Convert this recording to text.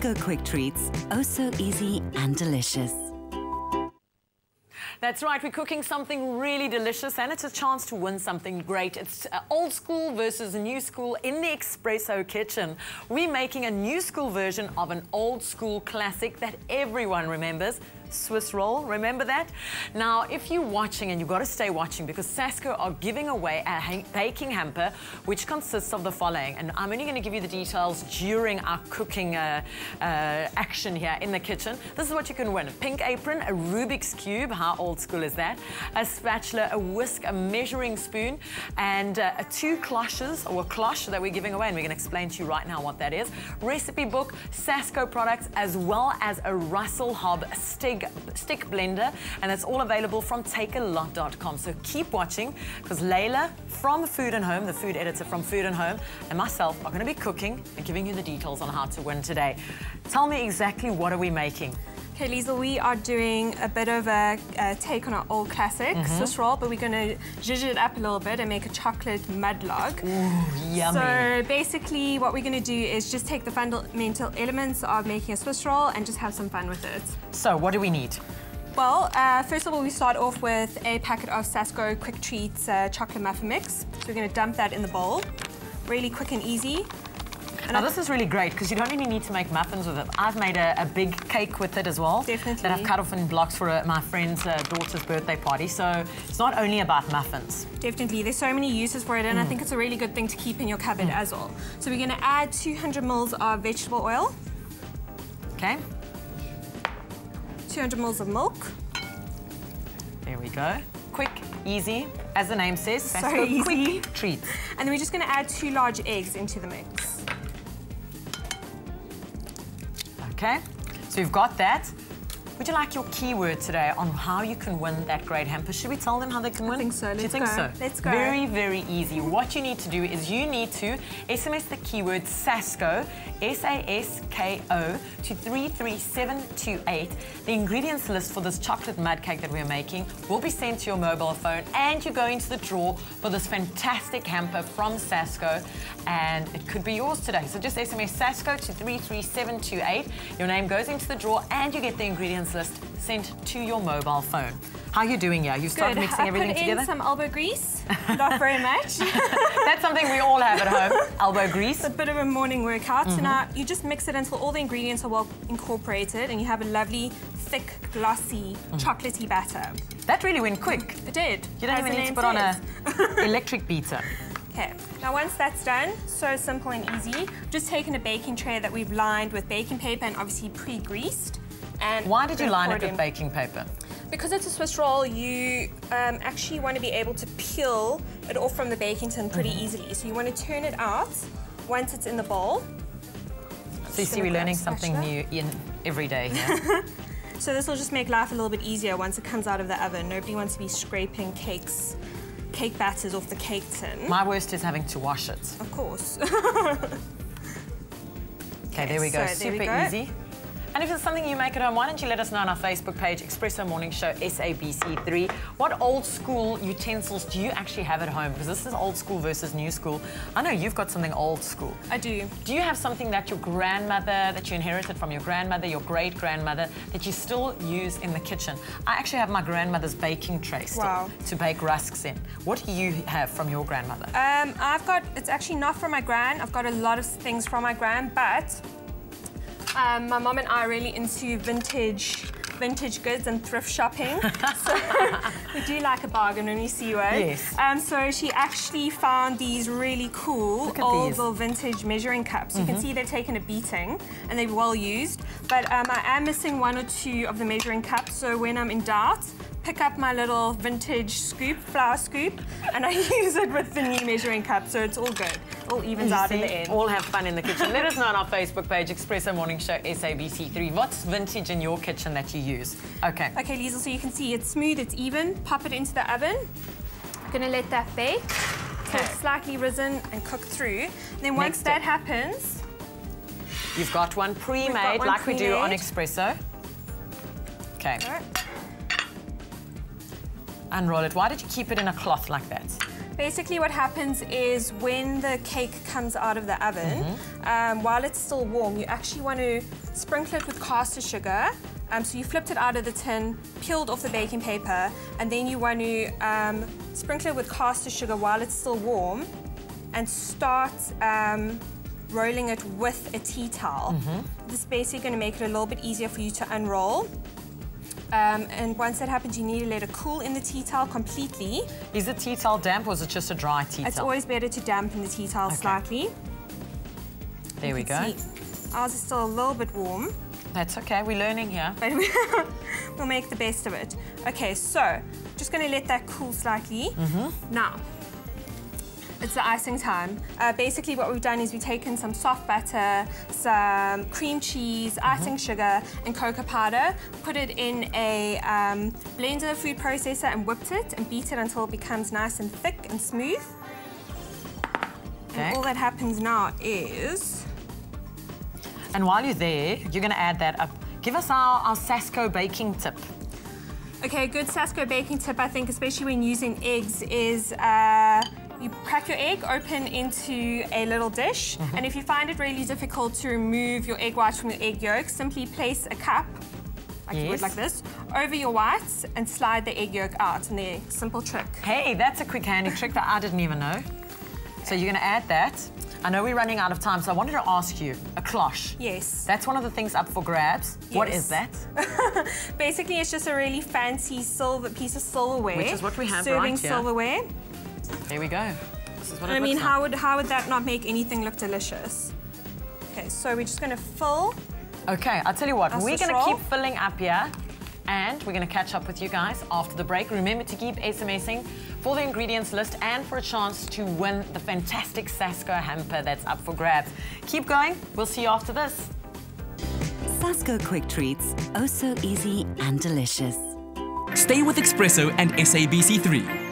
Sasko quick treats, oh so easy and delicious. That's right, we're cooking something really delicious and it's a chance to win something great. It's old school versus new school in the espresso kitchen. We're making a new school version of an old school classic that everyone remembers. Swiss roll, remember that? Now, if you're watching, and you've got to stay watching because Sasko are giving away a baking hamper which consists of the following, and I'm only going to give you the details during our cooking action here in the kitchen. This is what you can win: a pink apron, a Rubik's Cube, how old school is that, a spatula, a whisk, a measuring spoon, and 2 cloches, or a cloche that we're giving away, and we're going to explain to you right now what that is. Recipe book, Sasko products, as well as a Russell Hobb stick blender, and that's all available from takealot.com. So keep watching because Layla from Food and Home, the food editor from Food and Home, and myself are going to be cooking and giving you the details on how to win today. Tell me exactly what are we making? Okay, Liesl, we are doing a bit of a take on our old classic Swiss roll, but we're going to zhuzh it up a little bit and make a chocolate mud log. Ooh, yummy. So basically what we're going to do is just take the fundamental elements of making a Swiss roll and just have some fun with it. So what do we need? Well, first of all, we start off with a packet of Sasko Quick Treats chocolate muffin mix. So we're going to dump that in the bowl. Really quick and easy. Now this is really great because you don't really need to make muffins with it. I've made a big cake with it as well. Definitely. That I've cut off in blocks for my friend's daughter's birthday party. So it's not only about muffins. Definitely. There's so many uses for it, and I think it's a really good thing to keep in your cupboard as well. So we're going to add 200 ml of vegetable oil. Okay. 200 ml of milk. There we go. Quick, easy. As the name says, So Sasko easy. quick treats. And then we're just going to add 2 large eggs into the mix. Okay, so we've got that. Would you like your keyword today on how you can win that great hamper? Should we tell them how they can win? I think so. Do you think so? Let's go. Very, very easy. What you need to do is you need to SMS the keyword Sasko, S-A-S-K-O, to 33728. The ingredients list for this chocolate mud cake that we're making will be sent to your mobile phone, and you go into the draw for this fantastic hamper from Sasko, and it could be yours today. So just SMS Sasko to 33728. Your name goes into the draw, and you get the ingredients list sent to your mobile phone. How are you doing here? You started mixing everything together? I put in some elbow grease. Not very much. That's something we all have at home. Elbow grease. It's a bit of a morning workout. So now you just mix it until all the ingredients are well incorporated and you have a lovely, thick, glossy, chocolatey batter. That really went quick. It did. You don't even need to put on an electric beater. Okay, now once that's done, so simple and easy, just taken a baking tray that we've lined with baking paper and obviously pre-greased. And why did you line it with baking paper? Because it's a Swiss roll, you actually want to be able to peel it off from the baking tin pretty easily. So you want to turn it out once it's in the bowl. So you see, we're learning something new every day here. So this will just make life a little bit easier once it comes out of the oven. Nobody wants to be scraping cake batters off the cake tin. My worst is having to wash it. Of course. Okay, there we go. So Super easy. And if it's something you make at home, why don't you let us know on our Facebook page, Espresso Morning Show SABC3. What old school utensils do you actually have at home? Because this is old school versus new school. I know you've got something old school. I do. Do you have something that your grandmother, that you inherited from your grandmother, your great-grandmother, that you still use in the kitchen? I actually have my grandmother's baking tray still to bake rusks in. What do you have from your grandmother? It's actually not from my gran. I've got a lot of things from my gran, but my mom and I are really into vintage goods and thrift shopping. So we do like a bargain when we see one. Yes. So she actually found these really cool old little vintage measuring cups. You can see they've taken a beating and they're well used. But I am missing 1 or 2 of the measuring cups. So when I'm in doubt, pick up my little vintage flour scoop, and I use it with the new measuring cup, so it's all good. It all evens out in the end. All have fun in the kitchen. Let us know on our Facebook page, Espresso Morning Show SABC3. What's vintage in your kitchen that you use? Okay. Okay, Liesl, so you can see it's smooth, it's even. Pop it into the oven. I'm gonna let that bake. So it's slightly risen and cooked through. And then once that happens, you've got one pre-made like we do on Espresso. Okay. Unroll it. Why did you keep it in a cloth like that? Basically what happens is when the cake comes out of the oven, while it's still warm, you actually want to sprinkle it with caster sugar. So you flipped it out of the tin, peeled off the baking paper, and then you want to sprinkle it with caster sugar while it's still warm and start rolling it with a tea towel. This is basically going to make it a little bit easier for you to unroll. And once that happens, you need to let it cool in the tea towel completely. Is the tea towel damp or is it just a dry tea towel? It's always better to dampen the tea towel slightly. There we go. Ours is still a little bit warm. That's okay, we're learning here. But we'll make the best of it. Okay, so just going to let that cool slightly. Now, it's the icing time. Basically what we've done is we've taken some soft butter, some cream cheese, icing sugar and cocoa powder, put it in a blender food processor and whipped it and beat it until it becomes nice and thick and smooth. And all that happens now is... And while you're there, you're going to add that up. Give us our Sasko baking tip. Okay, good Sasko baking tip, I think, especially when using eggs, is you crack your egg open into a little dish, and if you find it really difficult to remove your egg whites from your egg yolk, simply place a cup, like you would like this, over your whites and slide the egg yolk out, and there, simple trick. Hey, that's a quick handy trick that I didn't even know. So you're going to add that. I know we're running out of time, so I wanted to ask you, a cloche. Yes. That's one of the things up for grabs. Yes. What is that? Basically, it's just a really fancy piece of silverware. Which is what we have serving right here. silverware. There we go. This is what it I mean, looks how would that not make anything look delicious? Okay, so we're just going to fill. Okay, I'll tell you what, we're going to keep filling up here, and we're going to catch up with you guys after the break. Remember to keep SMSing for the ingredients list and for a chance to win the fantastic Sasko hamper that's up for grabs. Keep going. We'll see you after this. Sasko Quick Treats, oh so easy and delicious. Stay with Espresso and SABC3.